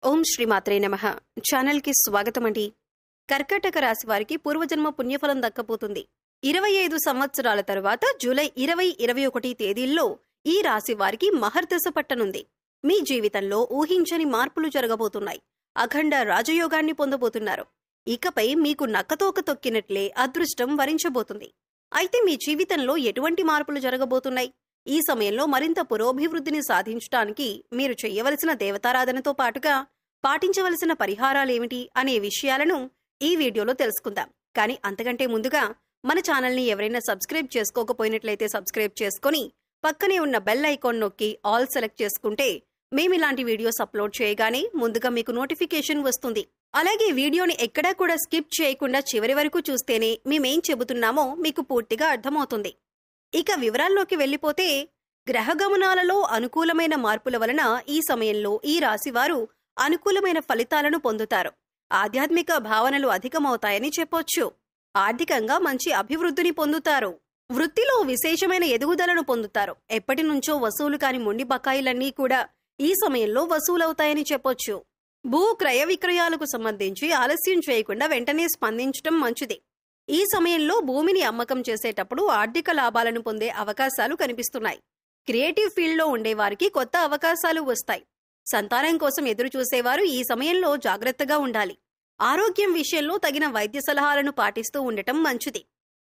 ఓం శ్రీమాత్రే నమః. ఛానల్కి స్వాగతం అండి. కర్కాటక రాశి వారికి పూర్వజన్మ పుణ్యఫలం దక్కబోతుంది. 25 సంవత్సరాల తరువాత జూలై 20-21 తేదీల్లో ఈ రాశి వారికి మహర్దశ పట్టనుంది. మీ జీవితంలో ఊహించని మార్పులు జరగబోతున్నాయి. అఖండ రాజయోగాన్ని పొందబోతున్నారు. ఇకపై మీకు నక్కతోక తొక్కినట్లే అదృష్టం వరించబోతుంది. అయితే మీ జీవితంలో ఎటువంటి మార్పులు జరగబోతున్నాయి? ఈ సమయంలో మరింత పురోభివృద్ధిని సాధించడానికి మీరు చేయవలసిన దేవతారాధనతో పాటుగా పాటించవలసిన పరిహారాలేమిటి అనే విషయాలను ఈ వీడియోలో తెలుసుకుందాం. కానీ అంతకంటే ముందుగా మన ఛానల్ని ఎవరైనా సబ్స్క్రైబ్ చేసుకోకపోయినట్లయితే సబ్స్క్రైబ్ చేసుకొని పక్కనే ఉన్న బెల్ ఐకాన్ నొక్కి ఆల్ సెలెక్ట్ చేసుకుంటే మేమిలాంటి వీడియోస్ అప్లోడ్ చేయగానే ముందుగా మీకు నోటిఫికేషన్ వస్తుంది. అలాగే వీడియోని ఎక్కడా కూడా స్కిప్ చేయకుండా చివరి వరకు చూస్తేనే మేమేం చెబుతున్నామో మీకు పూర్తిగా అర్థమవుతుంది. ఇక వివరాల్లోకి వెళ్లిపోతే, గ్రహగమనాలలో అనుకూలమైన మార్పుల వలన ఈ సమయంలో ఈ రాశివారు అనుకూలమైన ఫలితాలను పొందుతారు. ఆధ్యాత్మిక భావనలు అధికమవుతాయని చెప్పొచ్చు. ఆర్థికంగా మంచి అభివృద్ధిని పొందుతారు. వృత్తిలో విశేషమైన ఎదుగుదలను పొందుతారు. ఎప్పటి నుంచో వసూలు కాని మొండి బకాయిలన్నీ కూడా ఈ సమయంలో వసూలవుతాయని చెప్పొచ్చు. భూ క్రయ విక్రయాలకు సంబంధించి ఆలస్యం చేయకుండా వెంటనే స్పందించడం మంచిది. ఈ సమయంలో భూమిని అమ్మకం చేసేటప్పుడు ఆర్థిక లాభాలను పొందే అవకాశాలు కనిపిస్తున్నాయి. క్రియేటివ్ ఫీల్డ్లో ఉండేవారికి కొత్త అవకాశాలు వస్తాయి. సంతానం కోసం ఎదురు చూసేవారు ఈ సమయంలో జాగ్రత్తగా ఉండాలి. ఆరోగ్యం విషయంలో తగిన వైద్య సలహాలను పాటిస్తూ ఉండటం మంచిది.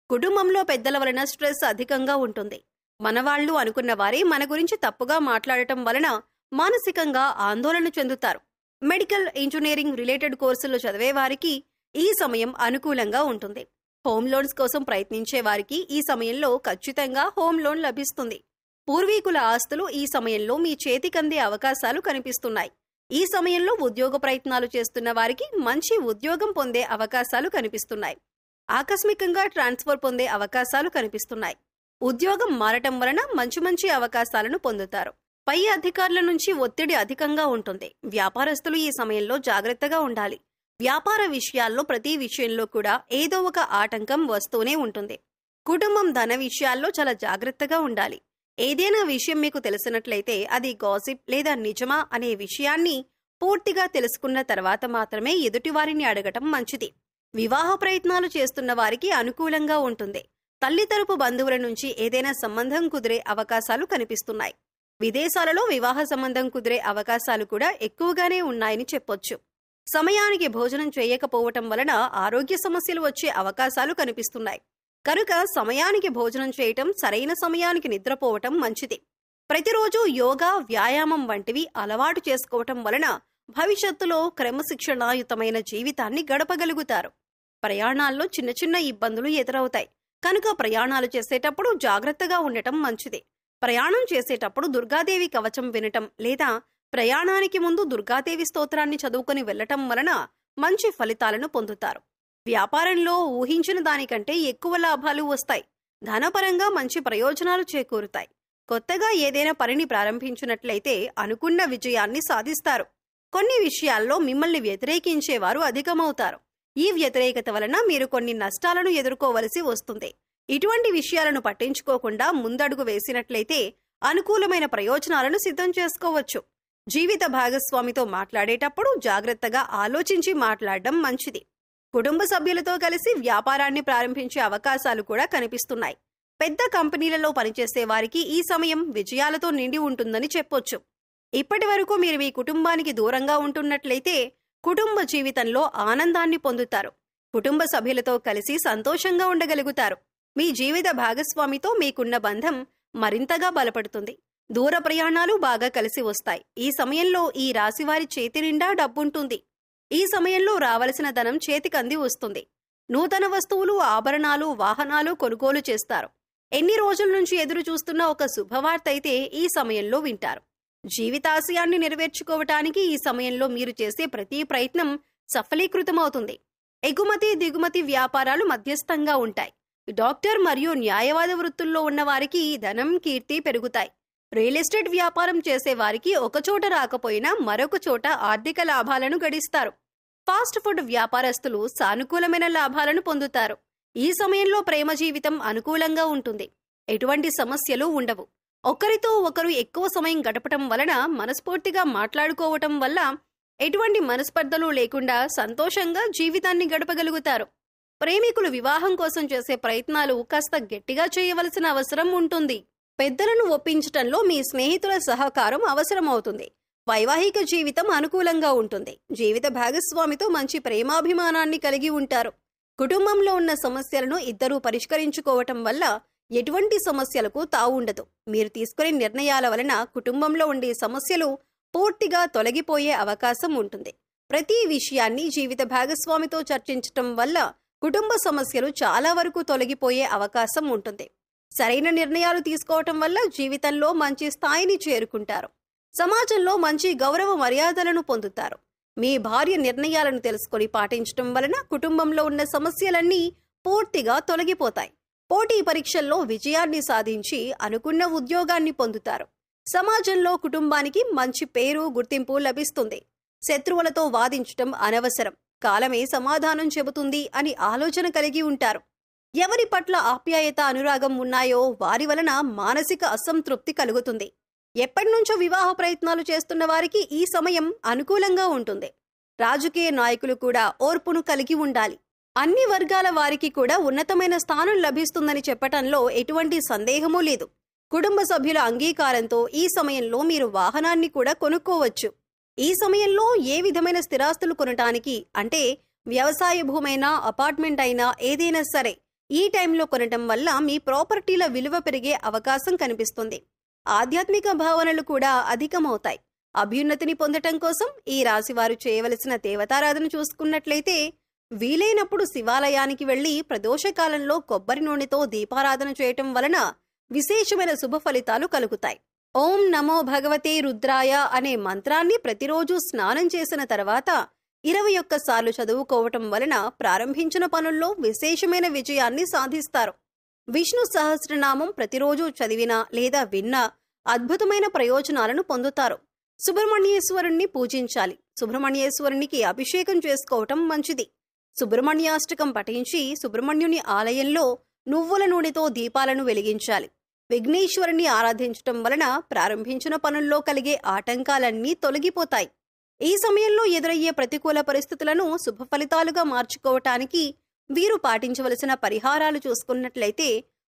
కుటుంబంలో పెద్దల వలన స్ట్రెస్ అధికంగా ఉంటుంది. మనవాళ్లు అనుకున్న వారే మన గురించి తప్పుగా మాట్లాడటం వలన మానసికంగా ఆందోళన చెందుతారు. మెడికల్, ఇంజనీరింగ్ రిలేటెడ్ కోర్సులు చదివే వారికి ఈ సమయం అనుకూలంగా ఉంటుంది. హోమ్ లోన్స్ కోసం ప్రయత్నించే వారికి ఈ సమయంలో ఖచ్చితంగా హోమ్ లోన్ లభిస్తుంది. పూర్వీకుల ఆస్తులు ఈ సమయంలో మీ చేతికందే అవకాశాలు కనిపిస్తున్నాయి. ఈ సమయంలో ఉద్యోగ ప్రయత్నాలు చేస్తున్న వారికి మంచి ఉద్యోగం పొందే అవకాశాలు కనిపిస్తున్నాయి. ఆకస్మికంగా ట్రాన్స్ఫర్ పొందే అవకాశాలు కనిపిస్తున్నాయి. ఉద్యోగం మారటం వలన మంచి అవకాశాలను పొందుతారు. పై అధికారుల నుంచి ఒత్తిడి అధికంగా ఉంటుంది. వ్యాపారస్తులు ఈ సమయంలో జాగ్రత్తగా ఉండాలి. వ్యాపార విషయాల్లో ప్రతి విషయంలో కూడా ఏదో ఒక ఆటంకం వస్తూనే ఉంటుంది. కుటుంబం, ధన విషయాల్లో చాలా జాగ్రత్తగా ఉండాలి. ఏదైనా విషయం మీకు తెలిసినట్లయితే అది గాసిప్ లేదా నిజమా అనే విషయాన్ని పూర్తిగా తెలుసుకున్న తర్వాత మాత్రమే ఎదుటివారిని అడగటం మంచిది. వివాహ ప్రయత్నాలు చేస్తున్న వారికి అనుకూలంగా ఉంటుంది. తల్లి తరపు బంధువుల నుంచి ఏదైనా సంబంధం కుదిరే అవకాశాలు కనిపిస్తున్నాయి. విదేశాలలో వివాహ సంబంధం కుదిరే అవకాశాలు కూడా ఎక్కువగానే ఉన్నాయని చెప్పొచ్చు. సమయానికి భోజనం చేయకపోవటం వలన ఆరోగ్య సమస్యలు వచ్చే అవకాశాలు కనిపిస్తున్నాయి. కనుక సమయానికి భోజనం చేయటం, సరైన సమయానికి నిద్రపోవటం మంచిది. ప్రతిరోజు యోగా, వ్యాయామం వంటివి అలవాటు చేసుకోవటం వలన భవిష్యత్తులో క్రమశిక్షణాయుతమైన జీవితాన్ని గడపగలుగుతారు. ప్రయాణాల్లో చిన్న ఇబ్బందులు ఎదురవుతాయి. కనుక ప్రయాణాలు చేసేటప్పుడు జాగ్రత్తగా ఉండటం మంచిది. ప్రయాణం చేసేటప్పుడు దుర్గాదేవి కవచం వినటం లేదా ప్రయాణానికి ముందు దుర్గాదేవి స్తోత్రాన్ని చదువుకుని వెళ్లటం వలన మంచి ఫలితాలను పొందుతారు. వ్యాపారంలో ఊహించిన దానికంటే ఎక్కువ లాభాలు వస్తాయి. ధనపరంగా మంచి ప్రయోజనాలు చేకూరుతాయి. కొత్తగా ఏదైనా పనిని ప్రారంభించినట్లయితే అనుకున్న విజయాన్ని సాధిస్తారు. కొన్ని విషయాల్లో మిమ్మల్ని వ్యతిరేకించేవారు అధికమవుతారు. ఈ వ్యతిరేకత వలన మీరు కొన్ని నష్టాలను ఎదుర్కోవలసి వస్తుంది. ఇటువంటి విషయాలను పట్టించుకోకుండా ముందడుగు వేసినట్లయితే అనుకూలమైన ప్రయోజనాలను సిద్ధం చేసుకోవచ్చు. జీవిత భాగస్వామితో మాట్లాడేటప్పుడు జాగ్రత్తగా ఆలోచించి మాట్లాడడం మంచిది. కుటుంబ సభ్యులతో కలిసి వ్యాపారాన్ని ప్రారంభించే అవకాశాలు కూడా కనిపిస్తున్నాయి. పెద్ద కంపెనీలలో పనిచేసే వారికి ఈ సమయం విజయాలతో నిండి ఉంటుందని చెప్పొచ్చు. ఇప్పటి వరకు మీరు మీ కుటుంబానికి దూరంగా ఉంటున్నట్లయితే కుటుంబ జీవితంలో ఆనందాన్ని పొందుతారు. కుటుంబ సభ్యులతో కలిసి సంతోషంగా ఉండగలుగుతారు. మీ జీవిత భాగస్వామితో మీకున్న బంధం మరింతగా బలపడుతుంది. దూర ప్రయాణాలు బాగా కలిసి వస్తాయి. ఈ సమయంలో ఈ రాశివారి చేతి నిండా డబ్బుంటుంది. ఈ సమయంలో రావలసిన ధనం చేతికంది వస్తుంది. నూతన వస్తువులు, ఆభరణాలు, వాహనాలు కొనుగోలు చేస్తారు. ఎన్ని రోజుల నుంచి ఎదురు చూస్తున్న ఒక శుభవార్త అయితే ఈ సమయంలో వింటారు. జీవితాశయాన్ని నెరవేర్చుకోవటానికి ఈ సమయంలో మీరు చేసే ప్రతి ప్రయత్నం సఫలీకృతమవుతుంది. ఎగుమతి, దిగుమతి వ్యాపారాలు మధ్యస్థంగా ఉంటాయి. డాక్టర్ మరియు న్యాయవాద వృత్తుల్లో ఉన్న వారికి ధనం, కీర్తి పెరుగుతాయి. రియల్ ఎస్టేట్ వ్యాపారం చేసే వారికి ఒకచోట రాకపోయినా మరొక చోట ఆర్థిక లాభాలను గడిస్తారు. ఫాస్ట్ ఫుడ్ వ్యాపారస్తులు సానుకూలమైన లాభాలను పొందుతారు. ఈ సమయంలో ప్రేమ జీవితం అనుకూలంగా ఉంటుంది. ఎటువంటి సమస్యలు ఉండవు. ఒకరితో ఒకరు ఎక్కువ సమయం గడపటం వలన, మనస్ఫూర్తిగా మాట్లాడుకోవటం వల్ల ఎటువంటి మనస్పర్ధలు లేకుండా సంతోషంగా జీవితాన్ని గడపగలుగుతారు. ప్రేమికులు వివాహం కోసం చేసే ప్రయత్నాలు కాస్త గట్టిగా చేయవలసిన అవసరం ఉంటుంది. పెద్దలను ఒప్పించటంలో మీ స్నేహితుల సహకారం అవసరమవుతుంది. వైవాహిక జీవితం అనుకూలంగా ఉంటుంది. జీవిత భాగస్వామితో మంచి ప్రేమాభిమానాన్ని కలిగి ఉంటారు. కుటుంబంలో ఉన్న సమస్యలను ఇద్దరూ పరిష్కరించుకోవటం వల్ల ఎటువంటి సమస్యలకు తావుండదు. మీరు తీసుకునే నిర్ణయాల వలన కుటుంబంలో ఉండే సమస్యలు పూర్తిగా తొలగిపోయే అవకాశం ఉంటుంది. ప్రతి విషయాన్ని జీవిత భాగస్వామితో చర్చించటం వల్ల కుటుంబ సమస్యలు చాలా వరకు తొలగిపోయే అవకాశం ఉంటుంది. సరైన నిర్ణయాలు తీసుకోవటం వల్ల జీవితంలో మంచి స్థాయిని చేరుకుంటారు. సమాజంలో మంచి గౌరవ మర్యాదలను పొందుతారు. మీ భార్య నిర్ణయాలను తెలుసుకొని పాటించటం వలన కుటుంబంలో ఉన్న సమస్యలన్నీ పూర్తిగా తొలగిపోతాయి. పోటీ పరీక్షల్లో విజయాన్ని సాధించి అనుకున్న ఉద్యోగాన్ని పొందుతారు. సమాజంలో కుటుంబానికి మంచి పేరు, గుర్తింపు లభిస్తుంది. శత్రువులతో వాదించటం అనవసరం. కాలమే సమాధానం చెబుతుంది అని ఆలోచన కలిగి ఉంటారు. ఎవరి పట్ల ఆప్యాయత, అనురాగం ఉన్నాయో వారి వలన మానసిక అసంతృప్తి కలుగుతుంది. ఎప్పటినుంచో వివాహ ప్రయత్నాలు చేస్తున్న వారికి ఈ సమయం అనుకూలంగా ఉంటుంది. రాజకీయ నాయకులు కూడా ఓర్పును కలిగి ఉండాలి. అన్ని వర్గాల వారికి కూడా ఉన్నతమైన స్థానం లభిస్తుందని చెప్పటంలో ఎటువంటి సందేహమూ లేదు. కుటుంబ సభ్యుల అంగీకారంతో ఈ సమయంలో మీరు వాహనాన్ని కూడా కొనుక్కోవచ్చు. ఈ సమయంలో ఏ విధమైన స్థిరాస్తులు కొనటానికి, అంటే వ్యవసాయ భూమైనా, అపార్ట్మెంట్ అయినా ఏదైనా సరే ఈ టైంలో కొనటం వల్ల మీ ప్రాపర్టీల విలువ పెరిగే అవకాశం కనిపిస్తుంది. ఆధ్యాత్మిక భావనలు కూడా అధికమవుతాయి. అభ్యున్నతిని పొందటం కోసం ఈ రాశివారు చేయవలసిన దేవతారాధన చూసుకున్నట్లయితే వీలైనప్పుడు శివాలయానికి వెళ్లి ప్రదోషకాలంలో కొబ్బరి నూనెతో దీపారాధన చేయటం వలన విశేషమైన శుభ ఫలితాలు కలుగుతాయి. ఓం నమో భగవతే రుద్రాయ అనే మంత్రాన్ని ప్రతిరోజు స్నానం చేసిన తర్వాత 21 సార్లు చదువుకోవటం వలన ప్రారంభించిన పనుల్లో విశేషమైన విజయాన్ని సాధిస్తారు. విష్ణు సహస్రనామం ప్రతిరోజు చదివినా లేదా విన్నా అద్భుతమైన ప్రయోజనాలను పొందుతారు. సుబ్రహ్మణ్యేశ్వరుణ్ణి పూజించాలి. సుబ్రహ్మణ్యేశ్వరునికి అభిషేకం చేసుకోవటం మంచిది. సుబ్రహ్మణ్యాష్టకం పఠించి సుబ్రహ్మణ్యుని ఆలయంలో నువ్వుల నూనెతో దీపాలను వెలిగించాలి. విఘ్నేశ్వరుని ఆరాధించటం వలన ప్రారంభించిన పనుల్లో కలిగే ఆటంకాలన్నీ తొలగిపోతాయి. ఈ సమయంలో ఎదురయ్యే ప్రతికూల పరిస్థితులను శుభ ఫలితాలుగా మార్చుకోవటానికి వీరు పాటించవలసిన పరిహారాలు చూసుకున్నట్లయితే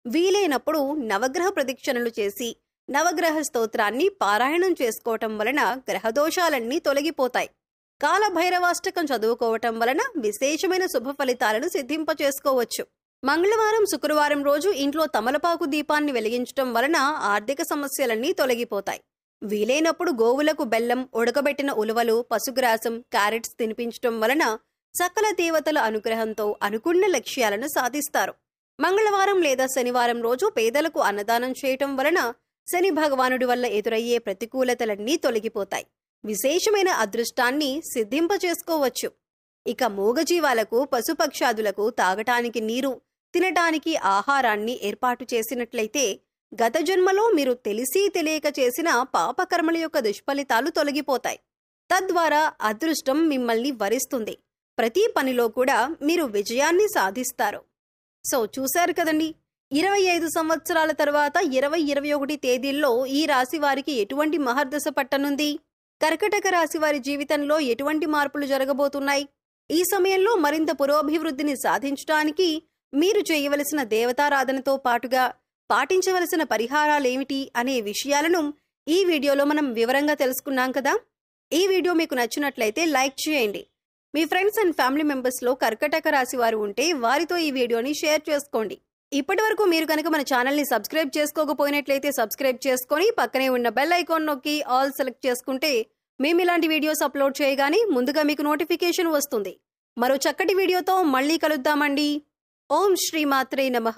వీలైనప్పుడు నవగ్రహ ప్రదక్షిణలు చేసి నవగ్రహ స్తోత్రాన్ని పారాయణం చేసుకోవటం వలన గ్రహదోషాలన్నీ తొలగిపోతాయి. కాలభైరవాష్టకం చదువుకోవటం వలన విశేషమైన శుభ ఫలితాలను సిద్ధింపచేసుకోవచ్చు. మంగళవారం, శుక్రవారం రోజు ఇంట్లో తమలపాకు దీపాన్ని వెలిగించటం వలన ఆర్థిక సమస్యలన్నీ తొలగిపోతాయి. వీలైనప్పుడు గోవులకు బెల్లం, ఉడకబెట్టిన ఉలువలు, పశుగ్రాసం, క్యారెట్స్ తినిపించటం వలన సకల దేవతల అనుగ్రహంతో అనుకున్న లక్ష్యాలను సాధిస్తారు. మంగళవారం లేదా శనివారం రోజు పేదలకు అన్నదానం చేయటం వలన శని భగవానుడి వల్ల ఎదురయ్యే ప్రతికూలతలన్నీ తొలగిపోతాయి. విశేషమైన అదృష్టాన్ని సిద్ధింపచేసుకోవచ్చు. ఇక మూగజీవాలకు, పశుపక్షాదులకు తాగటానికి నీరు, తినటానికి ఆహారాన్ని ఏర్పాటు చేసినట్లయితే గత జన్మలో మీరు తెలిసి తెలియక చేసిన పాపకర్మల యొక్క దుష్ఫలితాలు తొలగిపోతాయి. తద్వారా అదృష్టం మిమ్మల్ని వరిస్తుంది. ప్రతి పనిలో కూడా మీరు విజయాన్ని సాధిస్తారు. సో చూశారు కదండి, 25 సంవత్సరాల తర్వాత 2021 తేదీల్లో ఈ రాశి వారికి ఎటువంటి మహర్దశ పట్టనుంది? కర్కటక రాశి వారి జీవితంలో ఎటువంటి మార్పులు జరగబోతున్నాయి? ఈ సమయంలో మరింత పురోభివృద్ధిని సాధించడానికి మీరు చేయవలసిన దేవతారాధనతో పాటుగా పాటించవలసిన పరిహారాలేమిటి అనే విషయాలను ఈ వీడియోలో మనం వివరంగా తెలుసుకున్నాం కదా. ఈ వీడియో మీకు నచ్చినట్లయితే లైక్ చేయండి. మీ ఫ్రెండ్స్ అండ్ ఫ్యామిలీ మెంబర్స్లో కర్కటక రాశి వారు ఉంటే వారితో ఈ వీడియోని షేర్ చేసుకోండి. ఇప్పటి వరకు మీరు కనుక మన ఛానల్ని సబ్స్క్రైబ్ చేసుకోకపోయినట్లయితే సబ్స్క్రైబ్ చేసుకొని పక్కనే ఉన్న బెల్ ఐకాన్ నొక్కి ఆల్ సెలెక్ట్ చేసుకుంటే మేము ఇలాంటి వీడియోస్ అప్లోడ్ చేయగానే ముందుగా మీకు నోటిఫికేషన్ వస్తుంది. మరో చక్కటి వీడియోతో మళ్ళీ కలుద్దామండి. ఓం శ్రీ మాత్రే నమః.